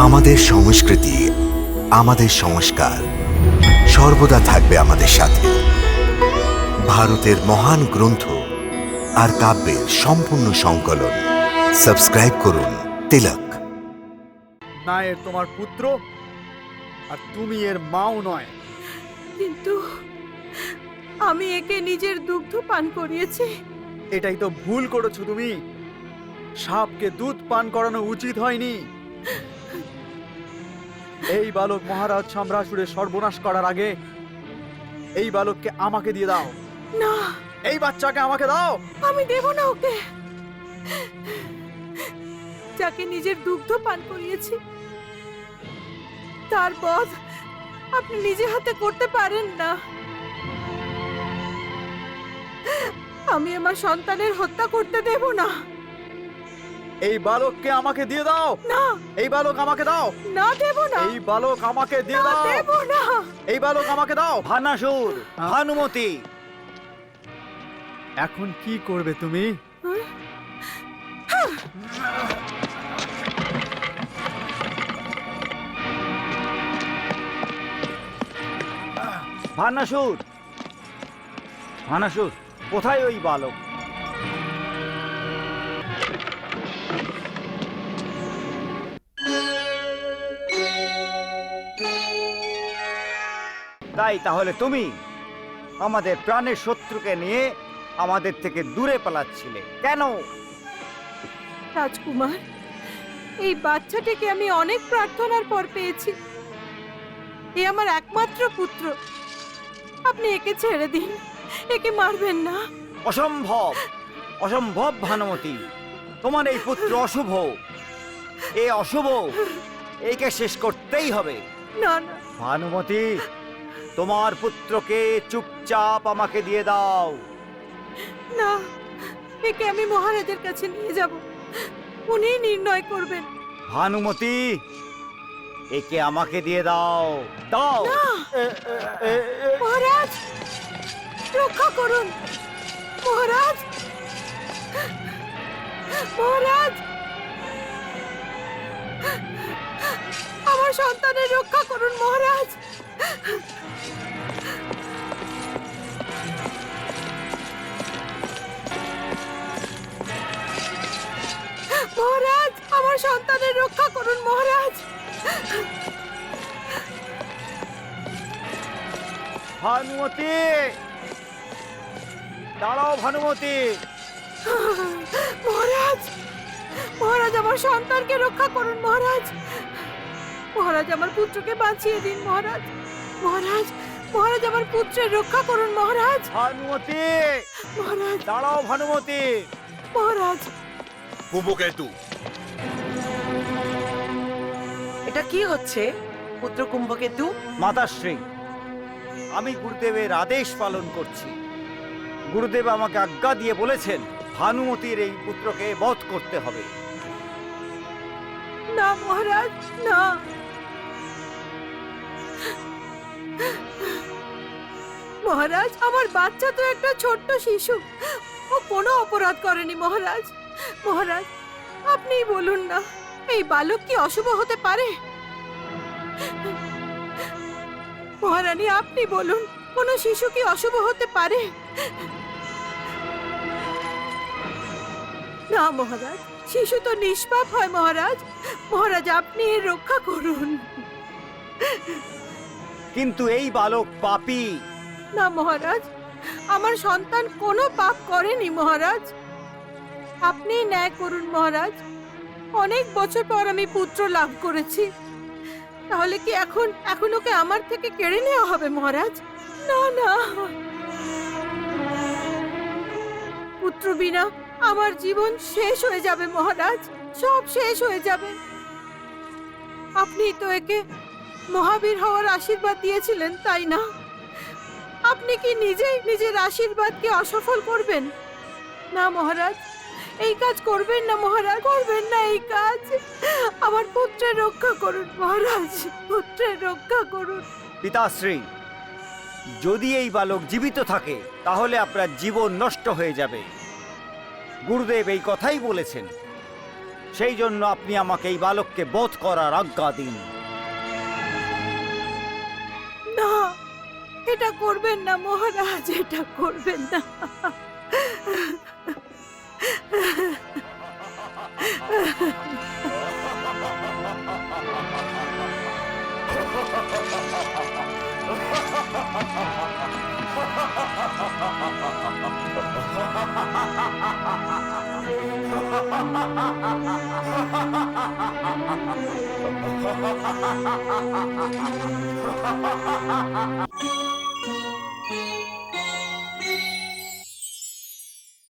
আমাদের সংস্কৃতি, আমাদের সংস্কার সর্বদা থাকবে আমাদের সাথে। ভারতের মহান গ্রন্থ আর কাব্যের সম্পূর্ণ সংকলন। সাবস্ক্রাইব করুন তিলক। না এর তোমার পুত্র, আর তুমি এর মাও নয়। কিন্তু আমি একে নিজের দুগ্ধ পান করিয়েছি। এটাই তো ভুল করেছো তুমি। সাপকে দুধ পান করানো উচিত হয়নি। এই বালক মহারাজ সম্রাসুরের সর্বনাশ করার আগে এই বালককে আমাকে দিয়ে দাও। না, এই বাচ্চাকে আমাকে দাও। আমি দেব না ওকে। যাকে নিজের দুগ্ধ পান করিয়েছি তার বধ আপনি নিজে হাতে করতে পারেন না। আমি আমার সন্তানের হত্যা করতে দেব না। এই বালককে আমাকে দিয়ে দাও। না, এই বালক আমাকে দাও। না দেব না। এই বালক আমাকে দিয়ে না দাও। দেব না। এই বালক আমাকে দাও। ভানাসুর, ভানুমতি, এখন কি করবে তুমি? ভানাসুর, ভানাসুর, কোথায় ওই বালক? তাই তাহলে তুমি আমাদের প্রাণের শত্রুকে নিয়ে আমাদের থেকে দূরে পালাচ্ছিলে কেন? রাজকুমার, এই বাচ্চাটিকে আমি অনেক প্রার্থনার পর পেয়েছি। এ আমার একমাত্র পুত্র। আপনি একে ছেড়ে দিন, একে মারবেন না। অসম্ভব, অসম্ভব ভানুমতি। তোমার এই পুত্র অশুভ, এ অশুভ, একে শেষ করতেই হবে। না না, ভানুমতি, তোমার পুত্রকে চুপচাপ আমাকে দিয়ে দাও। না, একে আমি মহারাজের কাছে নিয়ে যাব। উনি নির্ণয় করবেন। ভানুমতি, একে আমাকে দিয়ে দাও, দাও। না, মহারাজ, রক্ষা করুন। মহারাজ, মহারাজ, আমার সন্তানের রক্ষা করুন মহারাজ। মহারাজ, আমার সন্তানের রক্ষা করুন মহারাজ। ভানুমতি, দাঁড়াও ভানুমতি। মহারাজ, মহারাজ, আমার সন্তানকে রক্ষা করুন মহারাজ। মহারাজ, আমার পুত্রকে বাঁচিয়ে দিন মহারাজ। মহারাজ, মহারাজ, আমার পুত্রের রক্ষা করুন মহারাজ। ভানুমতি, মহারাজ, দাঁড়াও ভানুমতি। মহারাজ। কুম্ভকেতু, এটা কি হচ্ছে পুত্র কুম্ভকেতু? মাতাশ্রী, আমি গুরুদেবের আদেশ পালন করছি। গুরুদেব আমাকে আজ্ঞা দিয়ে বলেছেন ভানুমতির এই পুত্রকে বধ করতে হবে। না মহারাজ, না। মহারাজ, আমার বাচ্চা তো একটা ছোট্ট শিশু। ও কোনো অপরাধ করেনি মহারাজ। মহারাজ, আপনিই বলুন না, এই বালক কি অশুভ হতে পারে? মহারানী, আপনি বলুন, কোনো শিশু কি অশুভ হতে পারে? না মহারাজ, শিশু তো নিষ্পাপ হয় মহারাজ। মহারাজ, আপনি এর রক্ষা করুন। কিন্তু এই বালক পাপী। না মহারাজ, আমার সন্তান কোনো পাপ করেনি মহারাজ। আপনি ন্যায় করুন মহারাজ। অনেক বছর পর আমি পুত্র লাভ করেছি। তাহলে কি এখন ওকে আমার থেকে কেড়ে নেওয়া হবে মহারাজ? না না, পুত্র বিনা আমার জীবন শেষ হয়ে যাবে মহারাজ, সব শেষ হয়ে যাবে। আপনি তো একে মহাবীর হওয়ার আশীর্বাদ দিয়েছিলেন, তাই না? আপনি কি নিজেই নিজের আশীর্বাদকে অসফল করবেন? না মহারাজ, এই কাজ করবেন না মহারাজ, করবেন না এই কাজ। আমার পুত্রের রক্ষা করুন মহারাজ, পুত্রের রক্ষা করুন। পিতাশ্রী, যদি এই বালক জীবিত থাকে তাহলে আপনার জীবন নষ্ট হয়ে যাবে। গুরুদেব এই কথাই বলেছেন। সেই জন্য আপনি আমাকে এই বালককে বধ করার আজ্ঞা দিন। না, এটা করবেন না মহারাজ, এটা করবেন না।